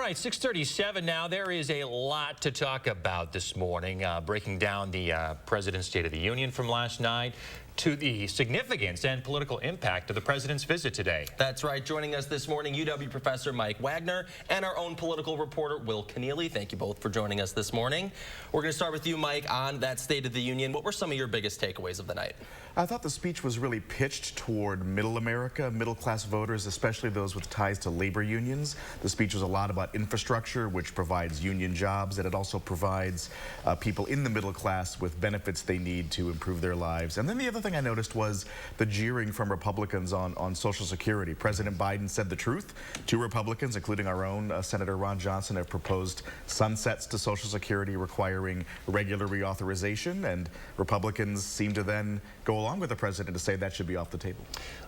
right, 6:37 now. There is a lot to talk about this morning, breaking down the President's State of the Union from last night to the significance and political impact of the President's visit today. That's right. Joining us this morning, UW Professor Mike Wagner and our own political reporter, Will Kenneally. Thank you both for joining us this morning. We're going to start with you, Mike, on that State of the Union. What were some of your biggest takeaways of the night? I thought the speech was really pitched toward middle America, middle-class voters, especially those with ties to labor unions. The speech was a lot about infrastructure, which provides union jobs, and it also provides people in the middle class with benefits they need to improve their lives. And then the other thing I noticed was the jeering from Republicans on Social Security. President Biden said the truth. Two Republicans, including our own Senator Ron Johnson, have proposed sunsets to Social Security requiring regular reauthorization, and Republicans seem to then go along with the president to say that should be off the table.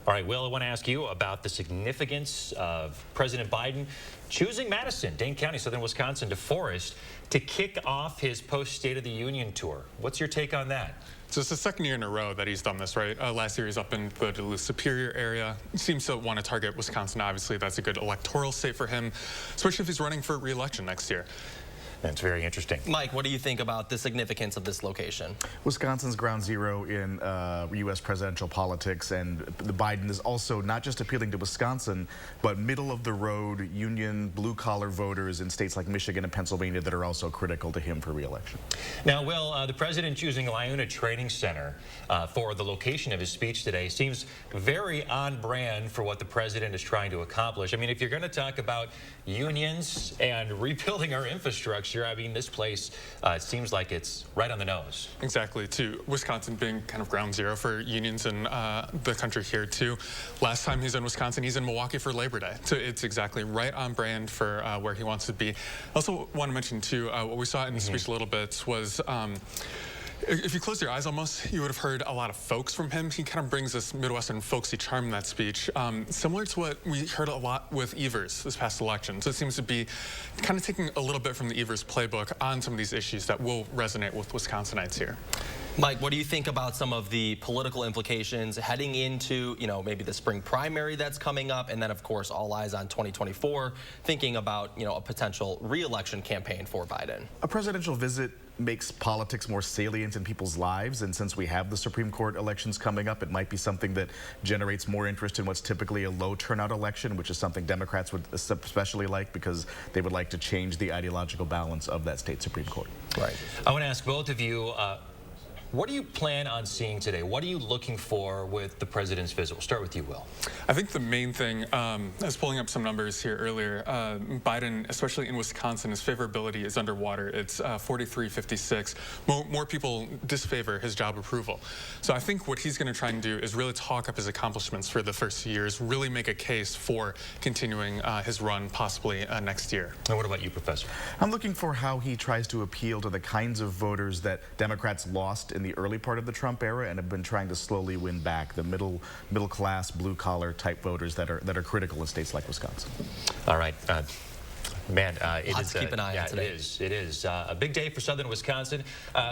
All right, Will, I want to ask you about the significance of President Biden choosing Madison, Dane County, southern Wisconsin, DeForest, to kick off his post-State of the Union tour. What's your take on that? So it's the second year in a row that he's done this, right? Last year he's up in the Duluth Superior area. He seems to want to target Wisconsin. Obviously, that's a good electoral state for him, especially if he's running for re-election next year. That's very interesting. Mike, what do you think about the significance of this location? Wisconsin's ground zero in U.S. presidential politics, and Biden is also not just appealing to Wisconsin, but middle-of-the-road union, blue-collar voters in states like Michigan and Pennsylvania that are also critical to him for re-election. Now, Will, the president choosing Liuna Training Center for the location of his speech today seems very on brand for what the president is trying to accomplish. I mean, if you're going to talk about unions and rebuilding our infrastructure, I mean, this place, it seems like it's right on the nose. Exactly, too. Wisconsin being kind of ground zero for unions in the country here, too. Last time he's in Wisconsin, he's in Milwaukee for Labor Day. So it's exactly right on brand for where he wants to be. I also want to mention, too, what we saw in the speech a little bit was if you close your eyes almost, you would have heard a lot of folks from him. He kind of brings this Midwestern folksy charm in that speech, similar to what we heard a lot with Evers this past election. So it seems to be kind of taking a little bit from the Evers playbook on some of these issues that will resonate with Wisconsinites here. Mike, what do you think about some of the political implications heading into, maybe the spring primary that's coming up, and then, of course, all eyes on 2024, thinking about, a potential re-election campaign for Biden? A presidential visit makes politics more salient in people's lives, and since we have the Supreme Court elections coming up, it might be something that generates more interest in what's typically a low turnout election, which is something Democrats would especially like because they would like to change the ideological balance of that state Supreme Court. Right. I want to ask both of you, what do you plan on seeing today? What are you looking for with the president's visit? We'll start with you, Will. I think the main thing, I was pulling up some numbers here earlier. Biden, especially in Wisconsin, his favorability is underwater. It's 43-56. More people disfavor his job approval. So I think what he's going to try and do is really talk up his accomplishments for the first few years, really make a case for continuing his run possibly next year. And what about you, Professor? I'm looking for how he tries to appeal to the kinds of voters that Democrats lost in the early part of the Trump era and have been trying to slowly win back, the middle class, blue collar type voters that are critical in states like Wisconsin. All right. Man, it Lots is to keep an eye on today. It is a big day for southern Wisconsin.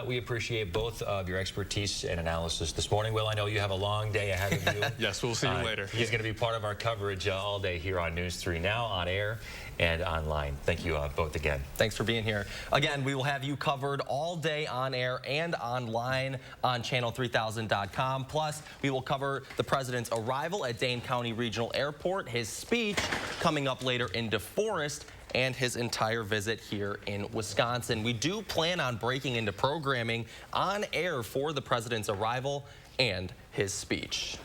We appreciate both of your expertise and analysis this morning. Will, I know you have a long day ahead of you. Yes, we'll see you later. He's going to be part of our coverage all day here on News 3 Now, on air and online. Thank you both again. Thanks for being here. Again, we will have you covered all day on air and online on channel3000.com. Plus, we will cover the president's arrival at Dane County Regional Airport, his speech coming up later in DeForest, and his entire visit here in Wisconsin. We do plan on breaking into programming on air for the president's arrival and his speech.